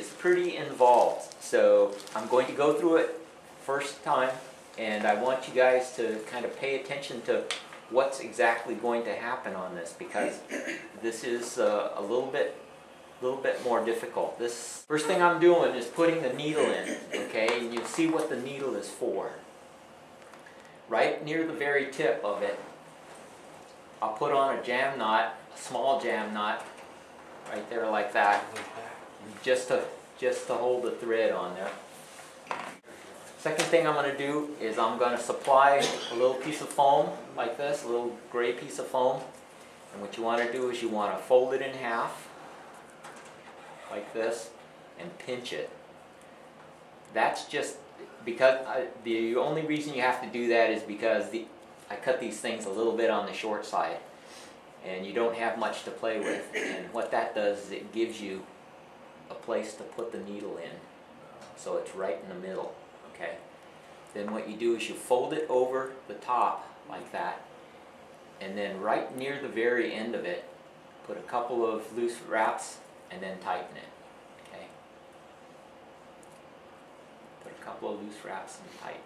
is pretty involved. So I'm going to go through it first time, and I want you guys to kind of pay attention to what's exactly going to happen on this, because this is a little bit more difficult. This first thing I'm doing is putting the needle in, okay? And you'll see what the needle is for. Right near the very tip of it, I'll put on a jam knot, a small jam knot, right there like that, just to hold the thread on there. Second thing I'm going to do is I'm going to supply a little piece of foam like this, a little gray piece of foam. And what you want to do is you want to fold it in half like this and pinch it. That's just because the only reason you have to do that is because I cut these things a little bit on the short side, and you don't have much to play with. And what that does is it gives you a place to put the needle in, so it's right in the middle. Okay. Then what you do is you fold it over the top like that, and then right near the very end of it, put a couple of loose wraps and then tighten it. Okay. Put a couple of loose wraps and tighten.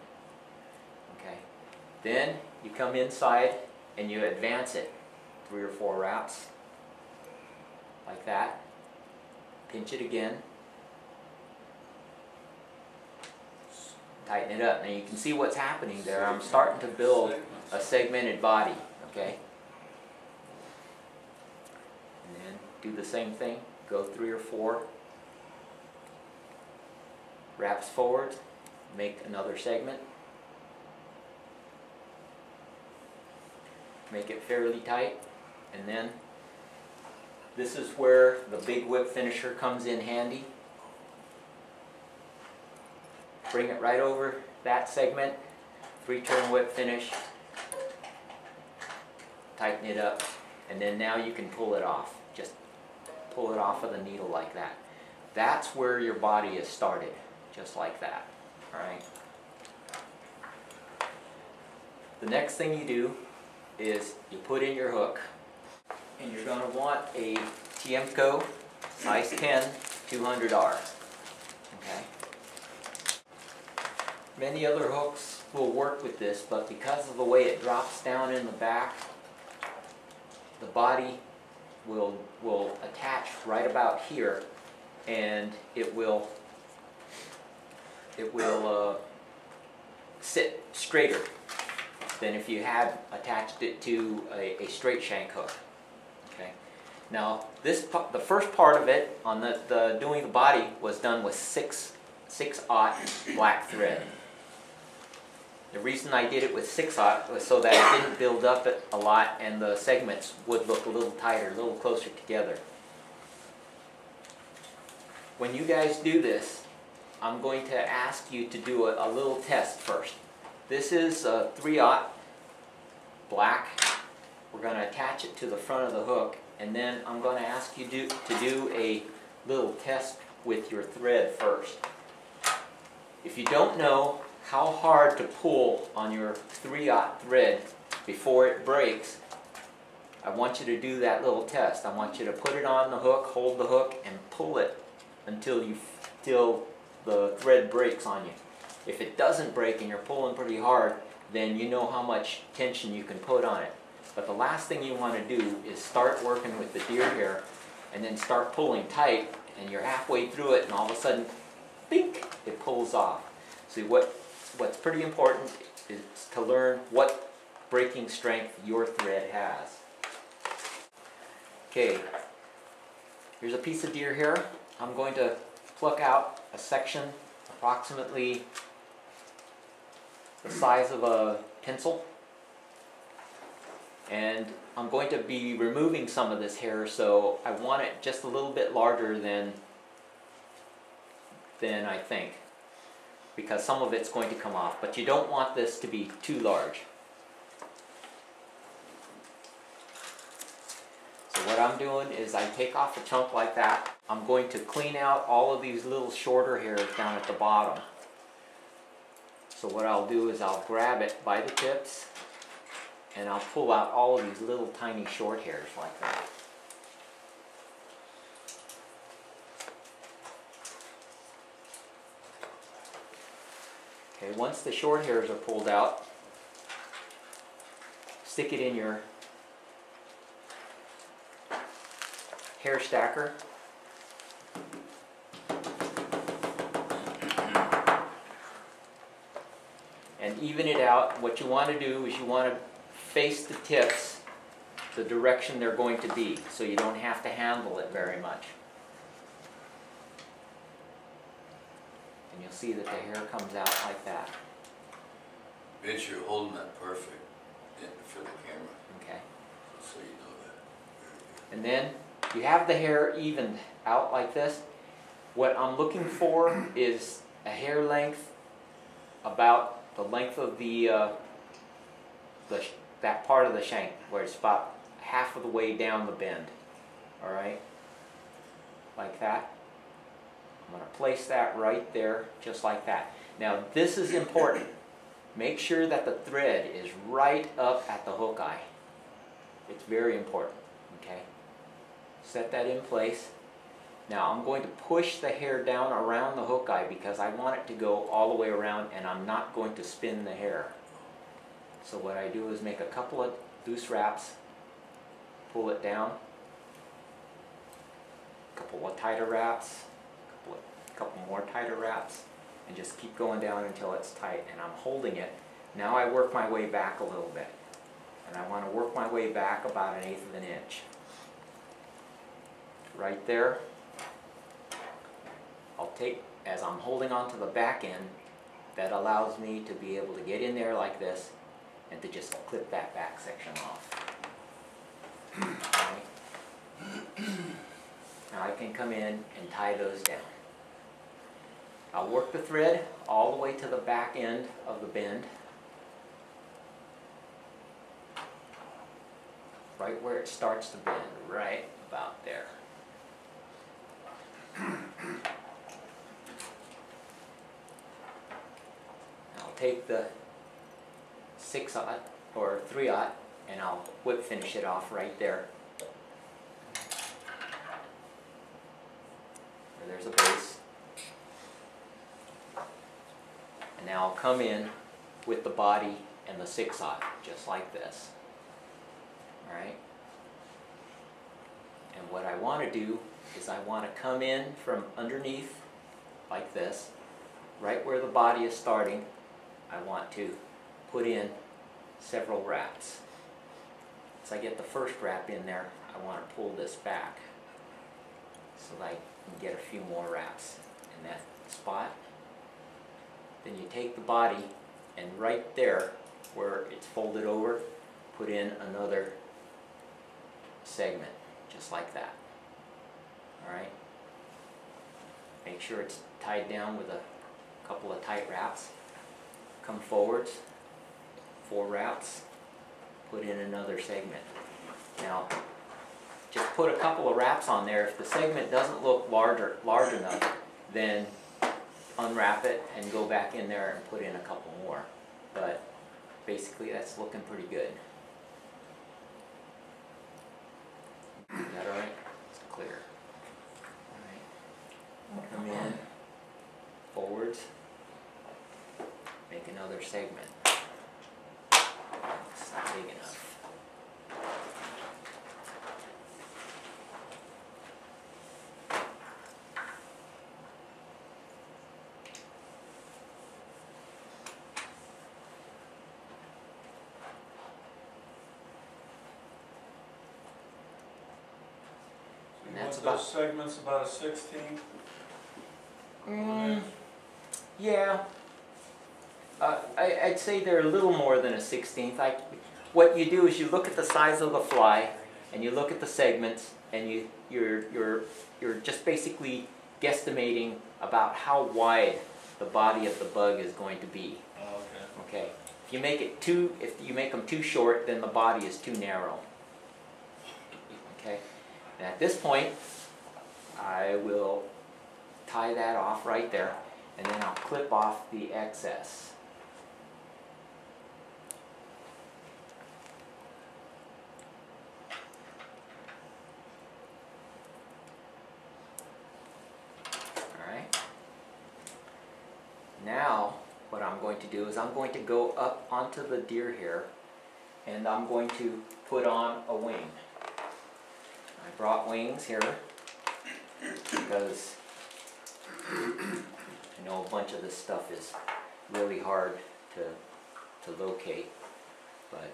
Okay. Then you come inside and you advance it 3 or 4 wraps like that. Pinch it again. Tighten it up. Now you can see what's happening there. I'm starting to build a segmented body, okay? And then do the same thing. Go 3 or 4 wraps forward. Make another segment. Make it fairly tight. And then this is where the big whip finisher comes in handy. Bring it right over that segment, 3-turn whip finish, tighten it up, and then now you can pull it off. Just pull it off of the needle like that. That's where your body is started, just like that. All right. The next thing you do is you put in your hook, and you're going to want a Tiemco size 10 200R. Okay. Many other hooks will work with this, but because of the way it drops down in the back, the body will attach right about here, and it will sit straighter than if you had attached it to a straight shank hook. Okay. Now the first part of it on the doing the body was done with 6/0 black thread. The reason I did it with 6/0 was so that it didn't build up a lot and the segments would look a little tighter, a little closer together. When you guys do this, I'm going to ask you to do a little test first. This is 3/0 black. We're going to attach it to the front of the hook, and then I'm going to ask you to do a little test with your thread first. If you don't know how hard to pull on your 3/0 thread before it breaks, I want you to do that little test. I want you to put it on the hook, hold the hook, and pull it until the thread breaks on you. If it doesn't break and you're pulling pretty hard, then you know how much tension you can put on it. But the last thing you want to do is start working with the deer hair and then start pulling tight, and you're halfway through it and all of a sudden, bink, it pulls off. See, what's pretty important is to learn what breaking strength your thread has. Okay, here's a piece of deer hair. I'm going to pluck out a section approximately the size of a pencil, and I'm going to be removing some of this hair, so I want it just a little bit larger than I think, because some of it's going to come off, but you don't want this to be too large. So what I'm doing is I take off a chunk like that. I'm going to clean out all of these little shorter hairs down at the bottom. So what I'll do is I'll grab it by the tips and I'll pull out all of these little tiny short hairs like that. Okay, once the short hairs are pulled out, stick it in your hair stacker. And even it out. What you want to do is you want to face the tips the direction they're going to be, so you don't have to handle it very much. And you'll see that the hair comes out like that. Mitch, you're holding that perfect for the camera. Okay. So you know that. And then you have the hair evened out like this. What I'm looking for is a hair length about the length of that part of the shank, where it's about half of the way down the bend. All right, like that. I'm going to place that right there, just like that. Now this is important. Make sure that the thread is right up at the hook eye. It's very important. Okay. Set that in place. Now I'm going to push the hair down around the hook eye because I want it to go all the way around, and I'm not going to spin the hair. So what I do is make a couple of loose wraps, pull it down, a couple of tighter wraps, a couple more tighter wraps, and just keep going down until it's tight, and I'm holding it. Now I work my way back a little bit, and I want to work my way back about 1/8 of an inch. Right there. I'll take, as I'm holding on to the back end, that allows me to be able to get in there like this and to just clip that back section off. Okay. Now I can come in and tie those down. I'll work the thread all the way to the back end of the bend, right where it starts to bend, right about there. I'll take the 6/0 or 3/0 and I'll whip finish it off right there. Where there's a base. And now I'll come in with the body and the 6/0, just like this. Alright? And what I want to do is I want to come in from underneath like this, right where the body is starting. I want to put in several wraps. As I get the first wrap in there, I want to pull this back so that I can get a few more wraps in that spot. Then you take the body and right there where it's folded over, put in another segment, just like that. Alright? Make sure it's tied down with a couple of tight wraps. Come forwards, 4 wraps, put in another segment. Now, just put a couple of wraps on there. If the segment doesn't look large enough, then unwrap it and go back in there and put in a couple more. But basically that's looking pretty good. Is that alright? It's clear. Alright. Come in, forwards, make another segment. It's not big enough. That's about those segments about a 16th. Yeah. I'd say they're a little more than a 16th. What you do is you look at the size of the fly, and you look at the segments, and you're just basically guesstimating about how wide the body of the bug is going to be. Oh, okay. Okay. If you make them too short, then the body is too narrow. Okay. And at this point, I will tie that off right there, and then I'll clip off the excess. Alright. Now, what I'm going to do is I'm going to go up onto the deer hair and I'm going to put on a wing. I brought wings here because I know a bunch of this stuff is really hard to locate, but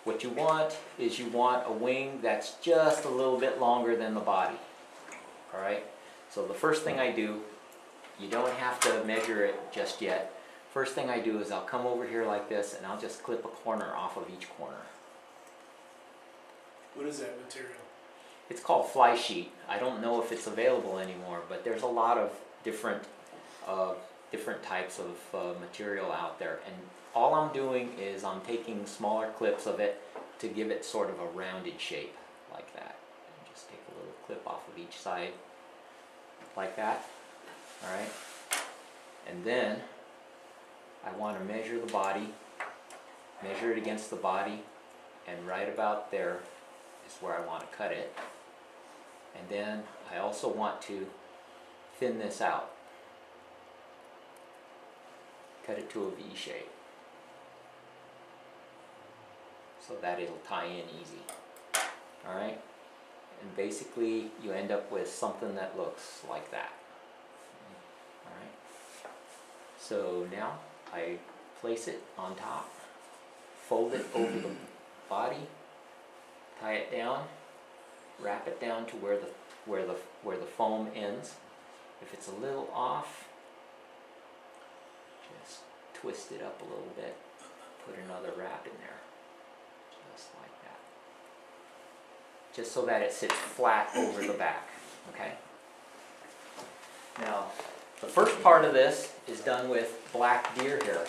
what you want is you want a wing that's just a little bit longer than the body. Alright, so the first thing I do, you don't have to measure it just yet. First thing I do is I'll come over here like this and I'll just clip a corner off of each corner. What is that material? It's called fly sheet. I don't know if it's available anymore, but there's a lot of different types of material out there. And all I'm doing is I'm taking smaller clips of it to give it sort of a rounded shape like that. And just take a little clip off of each side like that. Alright? And then I want to measure the body, measure it against the body, and right about there is where I want to cut it. And then I also want to thin this out. Cut it to a V shape so that it'll tie in easy. Alright? And basically you end up with something that looks like that. Alright? So now I place it on top, fold it over the body, tie it down, wrap it down to where the foam ends. If it's a little off, just twist it up a little bit, put another wrap in there, just like that. Just so that it sits flat over the back, okay? Now, the first part of this is done with black deer hair.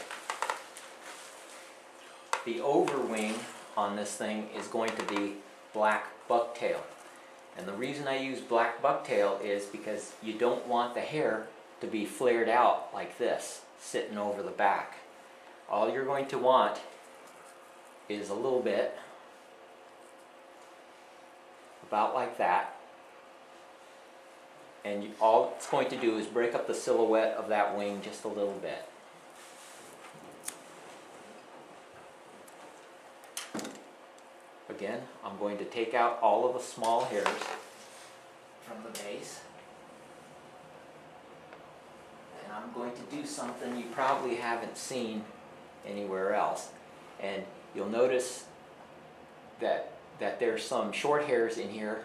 The overwing on this thing is going to be black bucktail. And the reason I use black bucktail is because you don't want the hair to be flared out like this, sitting over the back. All you're going to want is a little bit, about like that. And all it's going to do is break up the silhouette of that wing just a little bit. Again, I'm going to take out all of the small hairs from the base. And I'm going to do something you probably haven't seen anywhere else. And you'll notice that there's some short hairs in here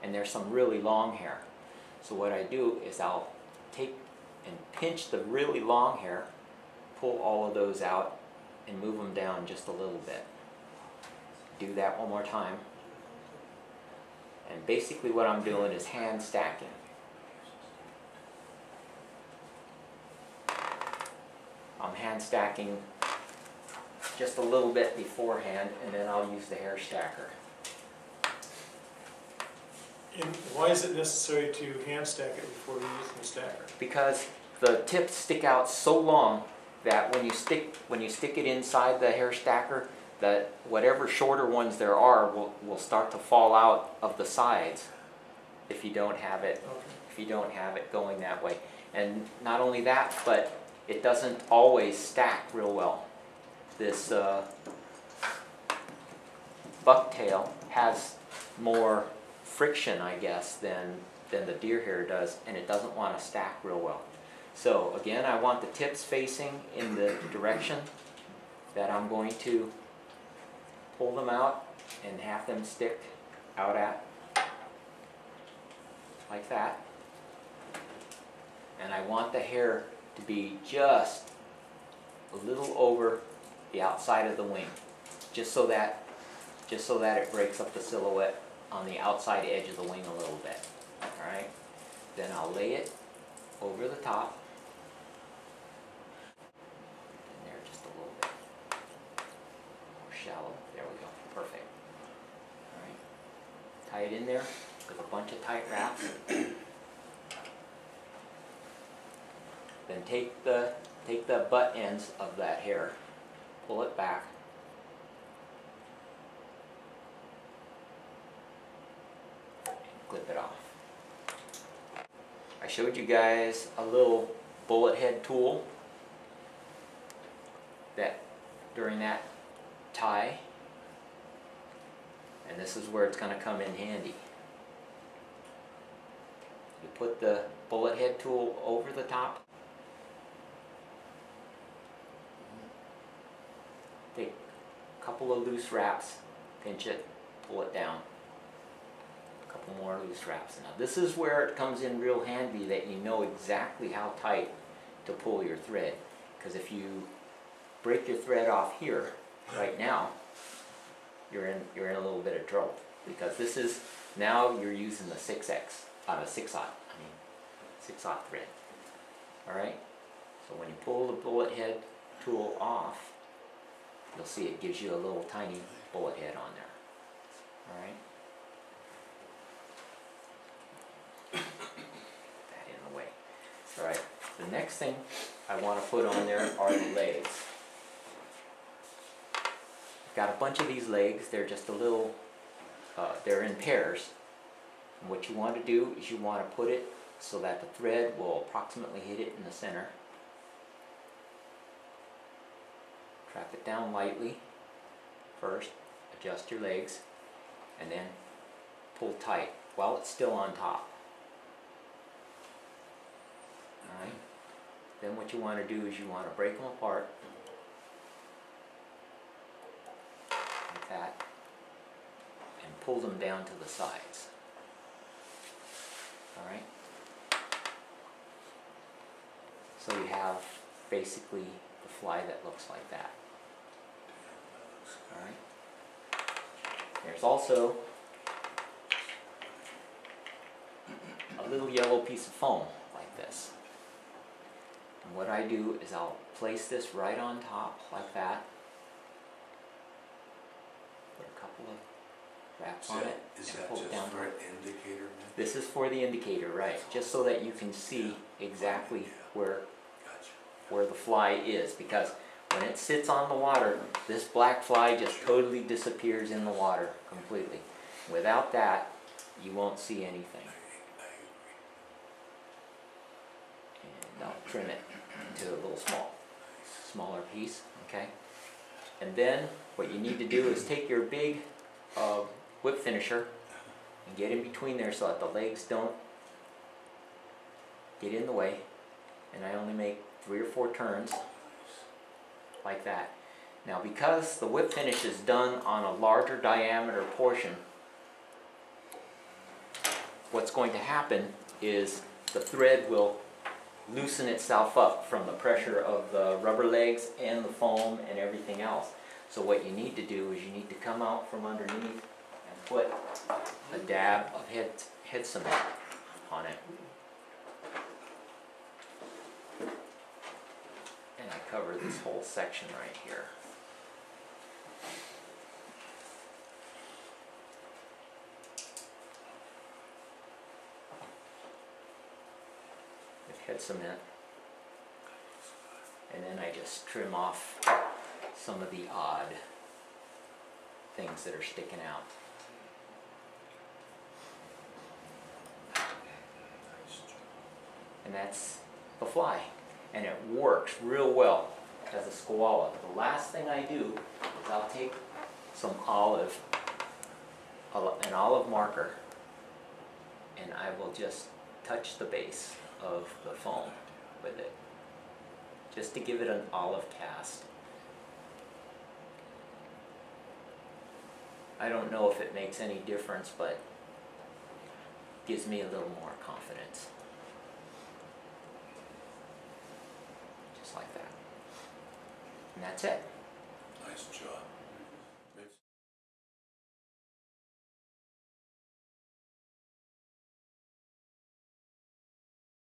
and there's some really long hair. So what I do is I'll take and pinch the really long hair, pull all of those out, and move them down just a little bit. Do that one more time. And basically what I'm doing is hand stacking. I'm hand stacking just a little bit beforehand, and then I'll use the hair stacker. And why is it necessary to hand stack it before you use the stacker? Because the tips stick out so long that when you stick it inside the hair stacker, that whatever shorter ones there are will start to fall out of the sides if you don't have it going that way. And not only that, but it doesn't always stack real well. This bucktail has more friction, I guess, than the deer hair does, and it doesn't want to stack real well. So again, I want the tips facing in the direction that I'm going to pull them out and have them stick out at, like that. And I want the hair to be just a little over the outside of the wing, just so that it breaks up the silhouette on the outside edge of the wing a little bit. Alright? Then I'll lay it over the top. In there just a little bit. More shallow. There we go. Perfect. Alright. Tie it in there with a bunch of tight wraps. Then take the butt ends of that hair, pull it back, and clip it off. I showed you guys a little bullet head tool. during that tie. And this is where it's going to come in handy. You put the bullet head tool over the top. Take a couple of loose wraps, pinch it, pull it down. A couple more loose wraps. Now this is where it comes in real handy that you know exactly how tight to pull your thread. Because if you break your thread off here, right now, you're in a little bit of trouble. Because this is, now you're using the 6X, 6/0 thread. Alright? So when you pull the bullet head tool off, you'll see it gives you a little tiny bullet head on there. Alright? That in the way. Alright, the next thing I want to put on there are the legs. I've got a bunch of these legs. They're just a little, they're in pairs. And what you want to do is you want to put it so that the thread will approximately hit it in the center. Trap it down lightly first, adjust your legs, and then pull tight while it's still on top. Alright? Then what you want to do is you want to break them apart like that and pull them down to the sides. Alright? So you have basically the fly that looks like that. Alright? There's also a little yellow piece of foam like this. And what I do is I'll place this right on top like that. Put a couple of wraps on it Is and that pull it just down. for an indicator? This is for the indicator, right? Just so that you can see exactly where the fly is, because when it sits on the water, this black fly just totally disappears in the water completely. Without that, you won't see anything. And I'll trim it to a little smaller piece, okay? And then what you need to do is take your big whip finisher and get in between there so that the legs don't get in the way. And I only make 3 or 4 turns like that. Now because the whip finish is done on a larger diameter portion, what's going to happen is the thread will loosen itself up from the pressure of the rubber legs and the foam and everything else. So what you need to do is you need to come out from underneath and put a dab of head cement on it. And I cover this whole section right here. With head cement. And then I just trim off some of the odd things that are sticking out. And that's the fly. And it works real well as a squalla. The last thing I do is I'll take some an olive marker, and I will just touch the base of the foam with it, just to give it an olive cast. I don't know if it makes any difference, but it gives me a little more confidence. Just like that. And that's it. Nice job.